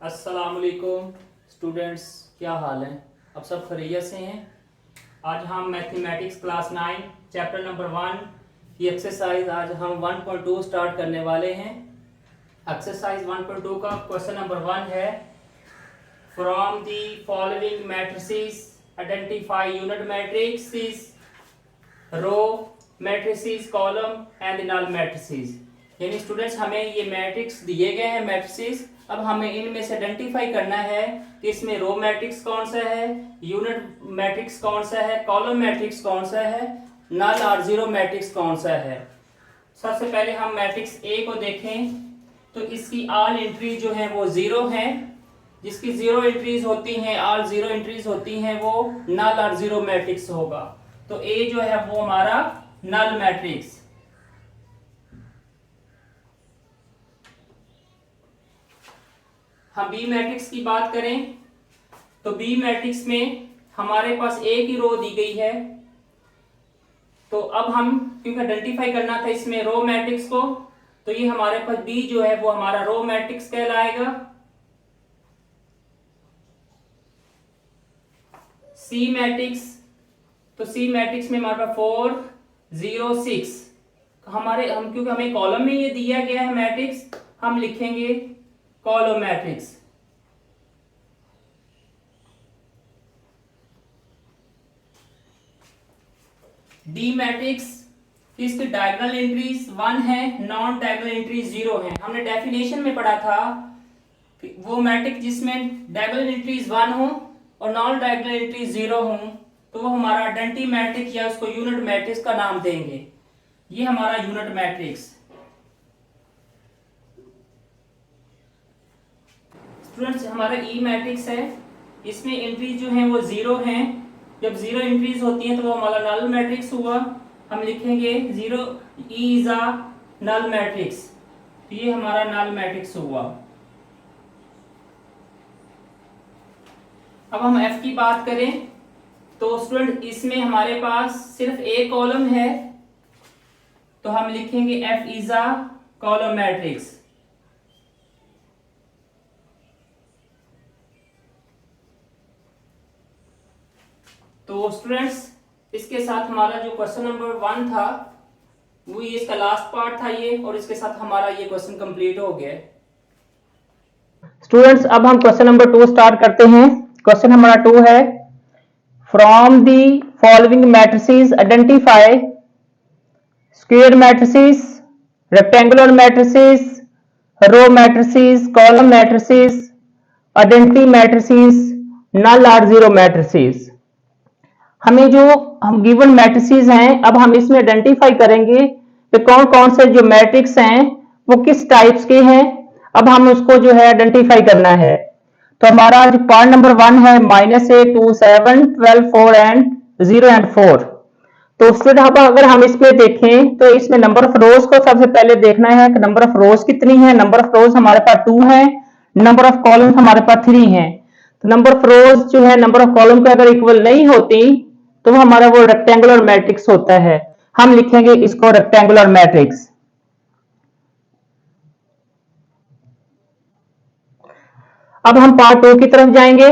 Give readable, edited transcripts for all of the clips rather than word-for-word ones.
अस्सलामुअलैकुम स्टूडेंट्स, क्या हाल है? अब सब खैरियत से हैं। आज हम मैथमेटिक्स क्लास 9 चैप्टर नंबर 1 की एक्सरसाइज आज हम 1.2 स्टार्ट करने वाले हैं। एक्सरसाइज 1.2 का क्वेश्चन नंबर 1 है, from the following matrices identify unit matrices, row matrices, column and null matrices. यानी स्टूडेंट्स हमें ये मैट्रिक्स दिए गए हैं मैट्रिसेस, अब हमें इनमें से आइडेंटिफाई करना है कि इसमें रो मैट्रिक्स कौन सा है, यूनिट मैट्रिक्स कौन सा है, कॉलम मैट्रिक्स कौन सा है, नल और जीरो मैट्रिक्स कौन सा है। सबसे पहले हम मैट्रिक्स ए को देखें तो इसकी ऑल एंट्री जो है वो जीरो है। जिसकी जीरो एंट्रीज होती हैं, ऑल जीरो एंट्रीज होती हैं, वो नल और जीरो मैट्रिक्स होगा। तो ए जो है वो हमारा नल मैट्रिक्स। हम बी मैट्रिक्स की बात करें तो बी मैट्रिक्स में हमारे पास एक ही रो दी गई है। तो अब हम क्योंकि आइडेंटिफाई करना था इसमें रो मैट्रिक्स को, तो ये हमारे पास बी जो है वो हमारा रो मैट्रिक्स कहलाएगा। सी मैट्रिक्स, तो सी मैट्रिक्स में हमारे पास 4 0 6 हम क्योंकि हमें कॉलम में ये दिया गया है मैट्रिक्स, हम लिखेंगे कॉलम मैट्रिक्स। डी मैट्रिक्स, इसकी डायगोनल एंट्रीज 1 है, नॉन डायगोनल एंट्रीज 0 है। हमने डेफिनेशन में पढ़ा था वो मैट्रिक्स जिसमें डायगोनल एंट्रीज 1 हो और नॉन डायगोनल एंट्रीज 0 हो, तो वो हमारा आइडेंटिटी मैट्रिक्स या उसको यूनिट मैट्रिक्स का नाम देंगे। ये हमारा यूनिट मैट्रिक्स। स्टूडेंट्स हमारा ई मैट्रिक्स है, इसमें एंट्रीज जो हैं वो 0 हैं। जब 0 एंट्रीज होती हैं तो वो हमारा नल मैट्रिक्स हुआ। हम लिखेंगे 0 इज अ नल मैट्रिक्स, तो ये हमारा नल मैट्रिक्स हुआ। अब हम एफ की बात करें तो स्टूडेंट इसमें हमारे पास सिर्फ एक कॉलम है, तो हम लिखेंगे F is a column matrix. तो स्टूडेंट्स इसके साथ हमारा जो क्वेश्चन नंबर 1 था वो ये इसका लास्ट पार्ट था ये, और इसके साथ हमारा ये क्वेश्चन कंप्लीट हो गया। स्टूडेंट्स अब हम क्वेश्चन नंबर 2 स्टार्ट करते हैं। क्वेश्चन हमारा 2 है, from the following matrices identify square matrices, rectangular matrices, row matrices, column matrices, identity matrices, null और जीरो मैट्रिसेस। हमें जो हम गिवन मैट्रिसेस हैं, अब हम इसमें आइडेंटिफाई करेंगे कि कौन कौन से जो मैट्रिक्स हैं वो किस टाइप्स के हैं। अब हम उसको जो है आइडेंटिफाई करना है। तो हमारा जो पार्ट नंबर 1 है -8 2 7 12 4 एंड 0 एंड 4। तो फिर अब अगर हम इसमें देखें तो इसमें नंबर ऑफ रोज को सबसे पहले देखना है कि नंबर ऑफ रोज कितनी है। नंबर ऑफ रोज हमारे पास 2 है, नंबर ऑफ कॉलम हमारे पास 3 है। तो नंबर ऑफ रोज जो है नंबर ऑफ कॉलम के अगर इक्वल नहीं होती तो हमारा वो रेक्टेंगुलर मैट्रिक्स होता है। हम लिखेंगे इसको रेक्टेंगुलर मैट्रिक्स। अब हम पार्ट 2 की तरफ जाएंगे।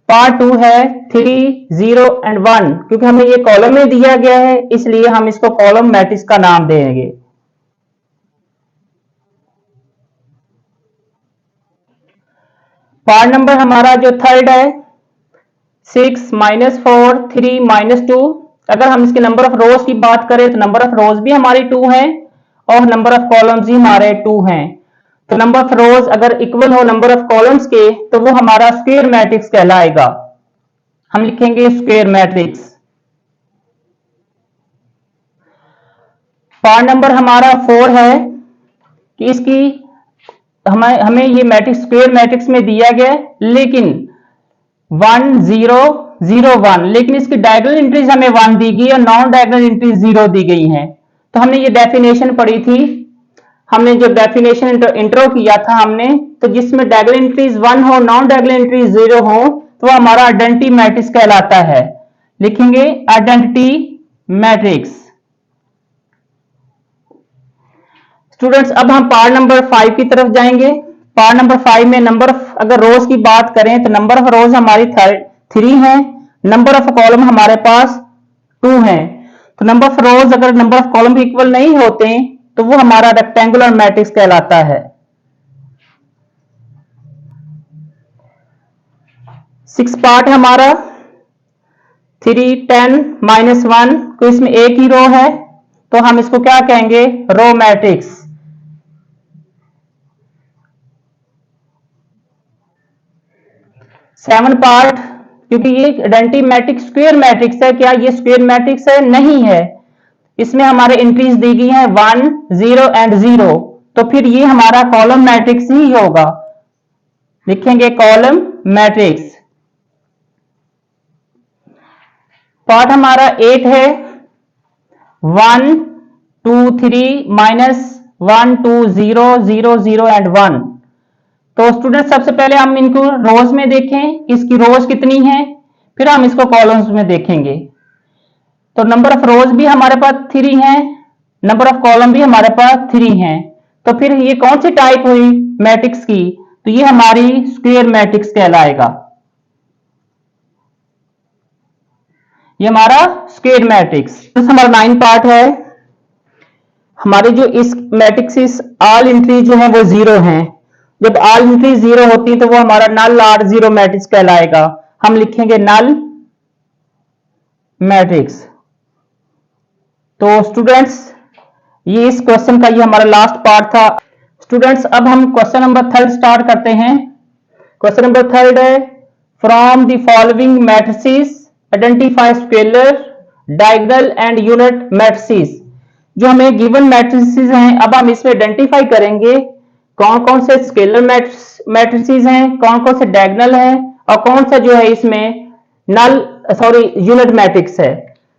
पार्ट 2 है 3 0 एंड 1। क्योंकि हमें ये कॉलम में दिया गया है इसलिए हम इसको कॉलम मैट्रिक्स का नाम देंगे। पार्ट नंबर हमारा जो थर्ड है 6 -4 3 -2। अगर हम इसके नंबर ऑफ रोज की बात करें तो नंबर ऑफ रोज भी हमारी 2 हैं और नंबर ऑफ कॉलम्स भी हमारे 2 हैं। तो नंबर ऑफ रोज अगर इक्वल हो नंबर ऑफ कॉलम्स के तो वो हमारा स्क्वायर मैट्रिक्स कहलाएगा। हम लिखेंगे स्क्वायर मैट्रिक्स। पार्ट नंबर हमारा 4 है कि इसकी हमें ये मैट्रिक्स स्क्वायर मैट्रिक्स में दिया गया, लेकिन 1 0 0 1, लेकिन इसकी डायगोनल एंट्रीज हमें 1 दी गई और नॉन डायगोनल एंट्रीज 0 दी गई हैं। तो हमने ये डेफिनेशन पढ़ी थी, हमने जो डेफिनेशन इंट्रो किया था हमने, तो जिसमें डायगोनल एंट्रीज 1 हो, नॉन डायगोनल एंट्रीज 0 हो, तो हमारा आइडेंटिटी मैट्रिक्स कहलाता है। लिखेंगे आइडेंटिटी मैट्रिक्स। स्टूडेंट्स अब हम पार्ट नंबर 5 की तरफ जाएंगे। पार्ट नंबर 5 में नंबर ऑफ, अगर रोज की बात करें तो नंबर ऑफ रोज हमारी 3 है, नंबर ऑफ कॉलम हमारे पास 2 है। तो नंबर ऑफ रोज अगर नंबर ऑफ कॉलम इक्वल नहीं होते तो वो हमारा रेक्टेंगुलर मैट्रिक्स कहलाता है। 6 पार्ट है हमारा, 3, 10, -1, तो इसमें एक ही रो है तो हम इसको क्या कहेंगे, रो मैट्रिक्स। 7 पार्ट, क्योंकि ये आइडेंटिटी मैट्रिक्स स्क्वायर मैट्रिक्स है, क्या ये स्क्वायर मैट्रिक्स है, नहीं है। इसमें हमारे एंट्रीज दी गई हैं 1, 0 एंड 0, तो फिर ये हमारा कॉलम मैट्रिक्स ही होगा, लिखेंगे कॉलम मैट्रिक्स। पार्ट हमारा 8 है, 1, 2, 3, -1, 2, 0, 0, 0 एंड 1। तो स्टूडेंट सबसे पहले हम इनको रोज में देखें, इसकी रोज कितनी है, फिर हम इसको कॉलम्स में देखेंगे। तो नंबर ऑफ रोज भी हमारे पास 3 है, नंबर ऑफ कॉलम भी हमारे पास 3 है, तो फिर ये कौन सी टाइप हुई मैट्रिक्स की, तो ये हमारी स्क्वायर मैट्रिक्स कहलाएगा। ये हमारा स्क्वायर मैट्रिक्स। हमारा 9 पार्ट है, हमारे जो इस मैट्रिक्स ऑल एंट्री जो है वो 0 हैं। जब ऑल एंट्री 0 होती है तो वो हमारा नल और 0 मैट्रिक्स कहलाएगा, हम लिखेंगे नल मैट्रिक्स। तो स्टूडेंट्स ये इस क्वेश्चन का ये हमारा लास्ट पार्ट था। स्टूडेंट्स अब हम क्वेश्चन नंबर 3 स्टार्ट करते हैं। क्वेश्चन नंबर 3 है, from the following matrices identify scalar, diagonal and unit matrices. जो हमें गिवन मैट्रिसेस हैं, अब हम इसमें आइडेंटिफाई करेंगे कौन कौन से स्केलर मैट्रिसेस हैं, कौन कौन से डायगोनल हैं और कौन सा जो है इसमें यूनिट मैट्रिक्स है।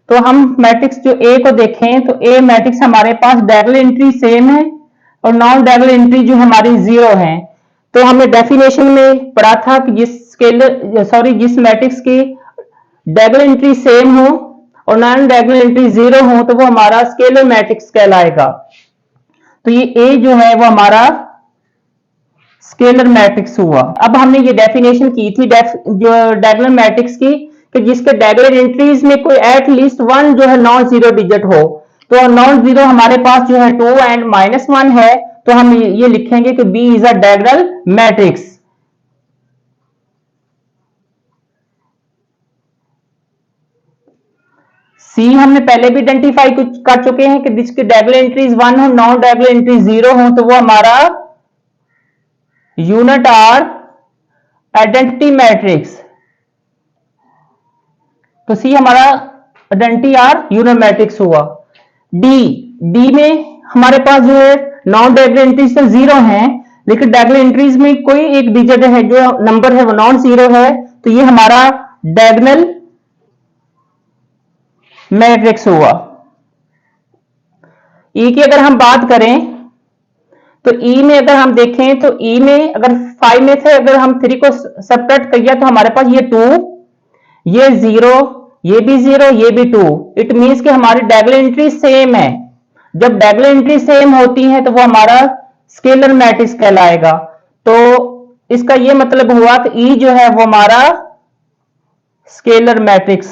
तो हम मैट्रिक्स जो ए को देखें तो ए मैट्रिक्स हमारे पास डायगोनल एंट्री सेम है और नॉन डायगोनल एंट्री जो हमारी 0 है। तो हमने डेफिनेशन में पढ़ा था कि जिस मैट्रिक्स की डायगोनल एंट्री सेम हो और नॉन डायगोनल एंट्री 0 हो तो वो हमारा स्केलर मैट्रिक्स कहलाएगा। तो ये ए जो है वो हमारा स्केलर मैट्रिक्स हुआ। अब हमने ये डेफिनेशन की थी जो डायगोनल मैट्रिक्स की कि जिसके डायगोनल एंट्रीज में कोई एट लीस्ट 1 जो है नॉन जीरो डिजिट हो। तो नॉन जीरो हमारे पास जो है 2 एंड -1 है, तो हम ये लिखेंगे कि B is a diagonal matrix. C हमने पहले भी आइडेंटिफाई कर चुके हैं कि जिसके डायगोनल एंट्रीज 1 हो, नॉन डायगोनल एंट्री 0 हो, तो वो हमारा यूनिट आर आइडेंटिटी मैट्रिक्स। तो सी हमारा आइडेंटिटी आर यूनिट मैट्रिक्स हुआ। डी में हमारे पास जो है नॉन डायगोनल एंट्रीज तो 0 है, लेकिन डायगोनल एंट्रीज में कोई एक डिजिट है जो नंबर है वो नॉन 0 है, तो ये हमारा डायगोनल मैट्रिक्स हुआ। ई की अगर हम बात करें तो ई में अगर हम देखें तो ई में अगर 5 में से अगर हम 3 को सब्ट्रैक्ट किया तो हमारे पास ये 2, ये 0, ये भी 0, ये भी 2। इट मींस कि हमारी डायगोनल एंट्री सेम है। जब डायगोनल एंट्री सेम होती है तो वो हमारा स्केलर मैट्रिक्स कहलाएगा। तो इसका ये मतलब हुआ कि ई जो है वो हमारा स्केलर मैट्रिक्स।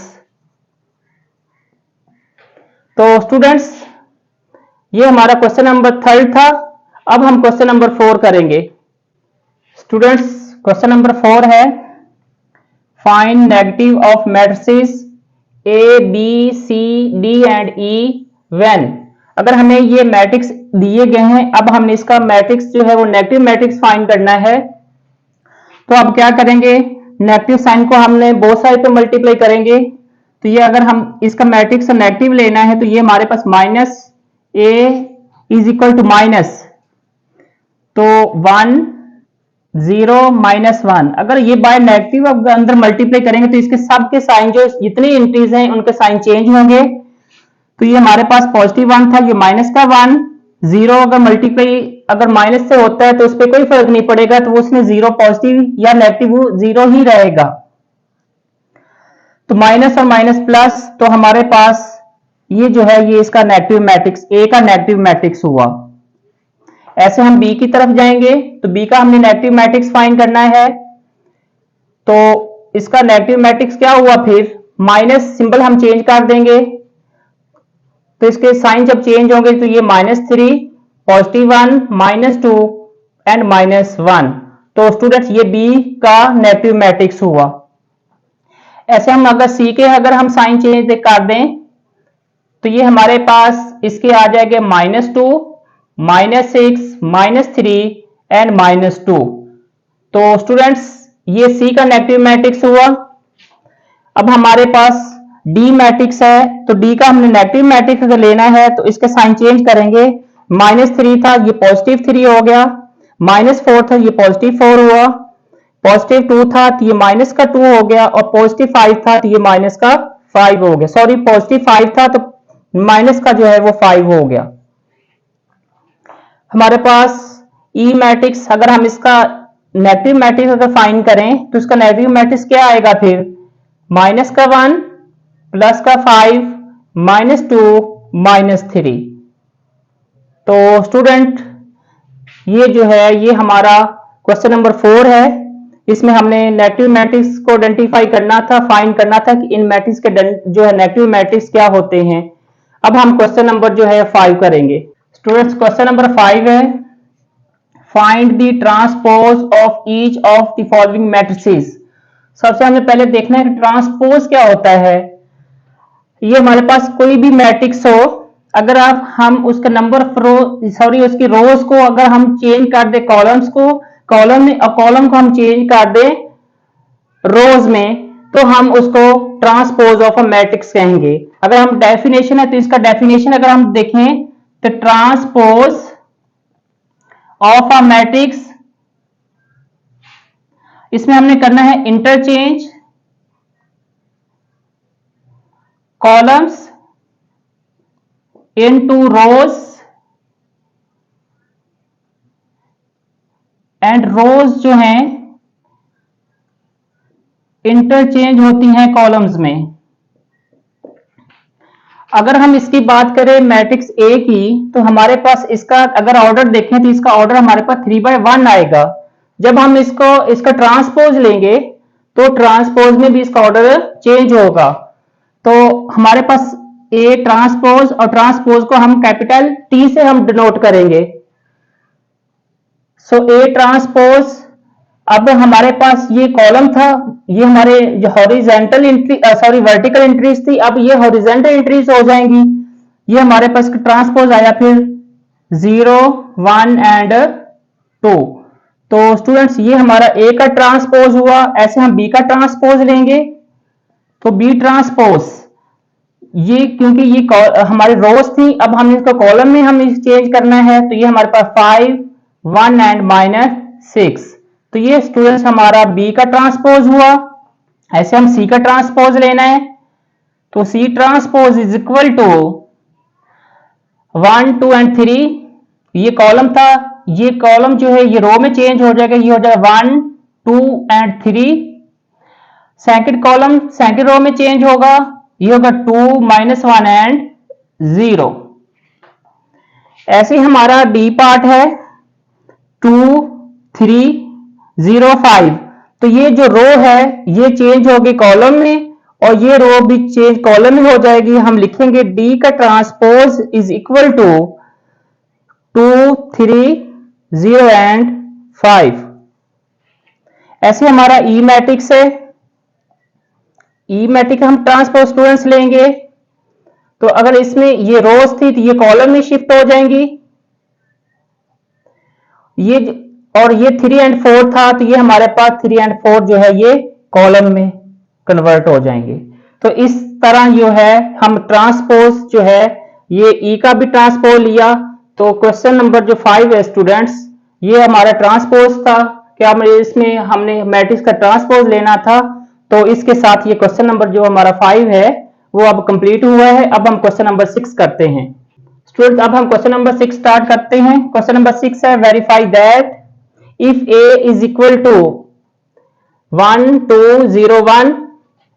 तो स्टूडेंट्स ये हमारा क्वेश्चन नंबर 3 था। अब हम क्वेश्चन नंबर 4 करेंगे। स्टूडेंट्स क्वेश्चन नंबर 4 है, find negative of matrices A B C D and E when. अगर हमें ये मैट्रिक्स दिए गए हैं, अब हमने इसका मैट्रिक्स जो है वो नेगेटिव मैट्रिक्स फाइंड करना है। तो अब क्या करेंगे, नेगेटिव साइन को हमने बोथ साइड पे मल्टीप्लाई करेंगे। तो ये अगर हम इसका मैट्रिक्स नेगेटिव लेना है तो ये हमारे पास -a is equal to minus, तो 1 0 -1। अगर ये बाय नेगेटिव अंदर मल्टीप्लाई करेंगे तो इसके सब के साइन जो जितनी एंट्रीज हैं उनके साइन चेंज होंगे। तो ये हमारे पास +1 था, ये -1। 0 अगर मल्टीप्लाई अगर माइनस से होता है तो उस पर कोई फर्क नहीं पड़ेगा, तो उसमें 0 पॉजिटिव या नेगेटिव 0 ही रहेगा। तो माइनस और माइनस प्लस, तो हमारे पास ये जो है ये इसका नेगेटिव मैट्रिक्स, ए का नेगेटिव मैट्रिक्स हुआ। ऐसे हम बी की तरफ जाएंगे तो बी का हमने नेगेटिव मैट्रिक्स फाइंड करना है। तो इसका नेगेटिव मैट्रिक्स क्या हुआ, फिर माइनस सिंबल हम चेंज कर देंगे, तो इसके साइन जब चेंज होंगे तो ये -3, +1, -2 एंड -1। तो स्टूडेंट्स ये बी का नेगेटिव मैट्रिक्स हुआ। ऐसे हम अगर सी के अगर हम साइन चेंज कर दें तो ये हमारे पास इसके आ जाएंगे -2, -6, -3 एंड -2। तो स्टूडेंट्स ये सी का नेगेटिव मैट्रिक्स हुआ। अब हमारे पास डी मैट्रिक्स है, तो डी का हमने नेगेटिव मैट्रिक्स अगर लेना है तो इसके साइन चेंज करेंगे। -3 था, ये +3 हो गया, -4 था, ये +4 हुआ, +2 था तो ये -2 हो गया, और +5 था तो ये -5 हो गया। सॉरी, +5 था तो माइनस का जो है वो 5 हो गया। हमारे पास ई मैट्रिक्स, अगर हम इसका नेगेटिव मैट्रिक्स अगर फाइंड करें तो इसका नेगेटिव मैट्रिक्स क्या आएगा, फिर -1, +5, -2, -3। तो स्टूडेंट ये जो है ये हमारा क्वेश्चन नंबर 4 है। इसमें हमने नेगेटिव मैट्रिक्स को आइडेंटिफाई करना था, फाइंड करना था कि इन मैट्रिक्स के जो है नेगेटिव मैट्रिक्स क्या होते हैं। अब हम क्वेश्चन नंबर जो है 5 करेंगे। स्टूडेंट्स क्वेश्चन नंबर 5 है, find the transpose of each of the following matrices. सबसे हमें पहले देखना है कि ट्रांसपोज क्या होता है। ये हमारे पास कोई भी मैट्रिक्स हो, अगर हम उसका नंबर उसकी रोज को अगर हम चेंज कर दे कॉलम्स को, कॉलम में कॉलम को हम चेंज कर दे रोज में, तो हम उसको ट्रांसपोज ऑफ अ मैट्रिक्स कहेंगे। अगर हम डेफिनेशन है तो इसका डेफिनेशन अगर हम देखें तो ट्रांसपोज ऑफ अ मैट्रिक्स, इसमें हमने करना है interchange columns into rows and rows जो हैं इंटरचेंज होती हैं कॉलम्स में। अगर हम इसकी बात करें मैट्रिक्स ए की, तो हमारे पास इसका अगर ऑर्डर देखें तो इसका ऑर्डर हमारे पास 3/1 आएगा। जब हम इसका ट्रांसपोज लेंगे तो ट्रांसपोज में भी इसका ऑर्डर चेंज होगा। तो हमारे पास ए ट्रांसपोज, और ट्रांसपोज को हम कैपिटल टी से हम डिनोट करेंगे। सो ए ट्रांसपोज, अब हमारे पास ये कॉलम था, ये हमारे जो हॉरिजेंटल एंट्री वर्टिकल एंट्रीज थी, अब ये हॉरिजेंटल एंट्रीज हो जाएंगी। ये हमारे पास ट्रांसपोज आया फिर 0, 1 एंड 2। तो स्टूडेंट्स ये हमारा ए का ट्रांसपोज हुआ। ऐसे हम बी का ट्रांसपोज लेंगे तो बी ट्रांसपोज, ये क्योंकि ये हमारी रोज थी, अब हम इसको कॉलम में हम चेंज करना है, तो ये हमारे पास 5, 1 एंड -6। तो ये स्टूडेंट्स हमारा बी का ट्रांसपोज हुआ। ऐसे हम सी का ट्रांसपोज लेना है, तो C transpose is equal to 1, 2 and 3। ये कॉलम था, ये कॉलम जो है ये रो में चेंज हो जाएगा, ये हो जाएगा 1, 2 and 3। Second column second row में चेंज होगा, ये होगा 2, -1 एंड 0। ऐसे हमारा डी पार्ट है 2, 3, 0, 5। तो ये जो रो है ये चेंज होगी कॉलम में, और ये रो भी चेंज कॉलम में हो जाएगी। हम लिखेंगे डी का transpose is equal to 2, 3, 0 and 5। ऐसे हमारा ई मैट्रिक्स है। ई मैट्रिक्स हम ट्रांसपोज स्टूडेंट्स लेंगे, तो अगर इसमें ये रोज थी तो ये कॉलम में शिफ्ट हो जाएंगी, ये और ये 3 एंड 4 था तो ये हमारे पास 3 एंड 4 जो है ये कॉलम में कन्वर्ट हो जाएंगे। तो इस तरह जो है हम ट्रांसपोज जो है ये ई का भी ट्रांसपोज लिया। तो क्वेश्चन नंबर जो 5 है स्टूडेंट्स, ये हमारा ट्रांसपोज था। क्या इसमें हमने मैट्रिक्स का ट्रांसपोज लेना था। तो इसके साथ ये क्वेश्चन नंबर जो हमारा 5 है वो अब कंप्लीट हुआ है। अब हम क्वेश्चन नंबर 6 करते हैं। स्टूडेंट्स अब हम क्वेश्चन नंबर 6 स्टार्ट करते हैं। क्वेश्चन नंबर 6 है, verify that if A is equal to 1, 2, 0, 1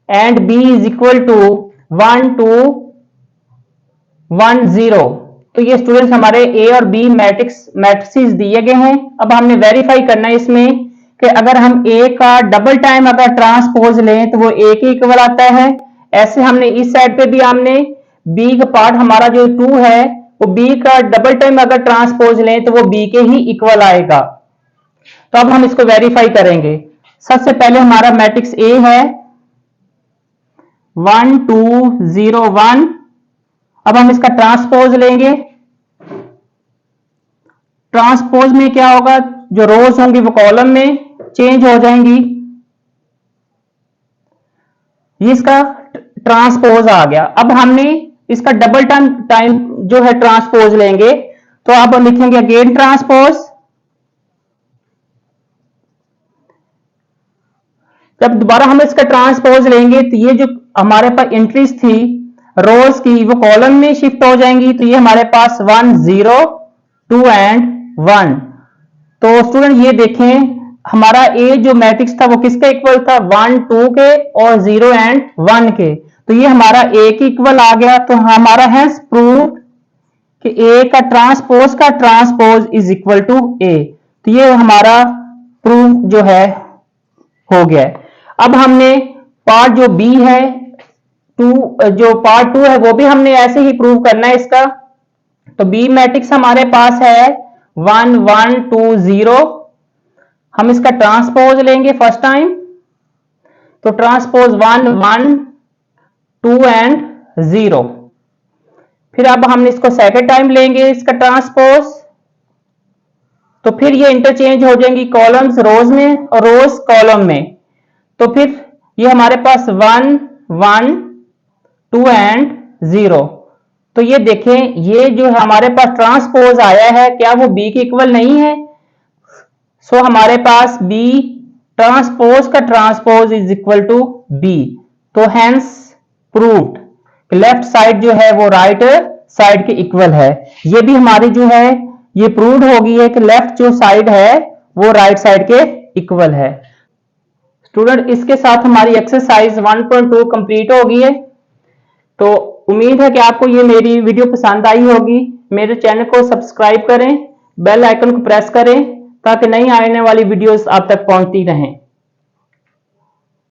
and b is equal to 1, 2, 1, 0, तो ये स्टूडेंट्स हमारे ए और बी मैट्रिसेस दिए गए हैं। अब हमने वेरीफाई करना है इसमें कि अगर हम ए का डबल टाइम अगर ट्रांसपोज लें तो वो ए के इक्वल आता है। ऐसे हमने इस साइड पे भी हमने बी का पार्ट हमारा जो 2 है वो बी का डबल टाइम अगर ट्रांसपोज लें तो वो बी के ही इक्वल आएगा। तो अब हम इसको वेरीफाई करेंगे। सबसे पहले हमारा मैट्रिक्स ए है 1 2 0 1। अब हम इसका ट्रांसपोज लेंगे। ट्रांसपोज में क्या होगा, जो रोज होंगी वो कॉलम में चेंज हो जाएंगी। ये इसका ट्रांसपोज आ गया। अब हमने इसका डबल टाइम जो है ट्रांसपोज लेंगे, तो अब हम लिखेंगे अगेन ट्रांसपोज। जब दोबारा हम इसका ट्रांसपोज लेंगे तो ये जो हमारे पास एंट्रीज थी रोज की वो कॉलम में शिफ्ट हो जाएंगी। तो ये हमारे पास 1 0 2 एंड 1। तो स्टूडेंट ये देखें हमारा ए जो मैट्रिक्स था वो किसके इक्वल था, 1 2 के और 0 एंड 1 के। तो ये हमारा ए के इक्वल आ गया। तो हमारा है प्रूव कि ए का ट्रांसपोज इज इक्वल टू ए। तो ये हमारा प्रूव जो है हो गया। अब हमने पार्ट जो बी है जो पार्ट 2 है वो भी हमने ऐसे ही प्रूव करना है इसका। तो बी मैट्रिक्स हमारे पास है 1 1 2 0। हम इसका ट्रांसपोज लेंगे फर्स्ट टाइम। तो ट्रांसपोज 1 1 2 एंड 0। फिर अब हम इसको सेकंड टाइम लेंगे इसका ट्रांसपोज। तो फिर ये इंटरचेंज हो जाएंगी कॉलम्स रोज में और रोज कॉलम में। तो फिर ये हमारे पास 1 1 2 एंड 0। तो ये देखें ये जो हमारे पास ट्रांसपोज आया है क्या वो बी के इक्वल नहीं है। सो हमारे पास बी ट्रांसपोज का transpose is equal to B. तो हेंस प्रूव्ड लेफ्ट साइड जो है वो राइट साइड के इक्वल है। ये भी हमारी जो है ये प्रूव्ड हो गई है कि लेफ्ट जो साइड है वो राइट साइड के इक्वल है। स्टूडेंट इसके साथ हमारी एक्सरसाइज 1.2 कंप्लीट हो गई है। तो उम्मीद है कि आपको ये मेरी वीडियो पसंद आई होगी। मेरे चैनल को सब्सक्राइब करें, बेल आइकन को प्रेस करें ताकि नई आने वाली वीडियोस आप तक पहुंचती रहें।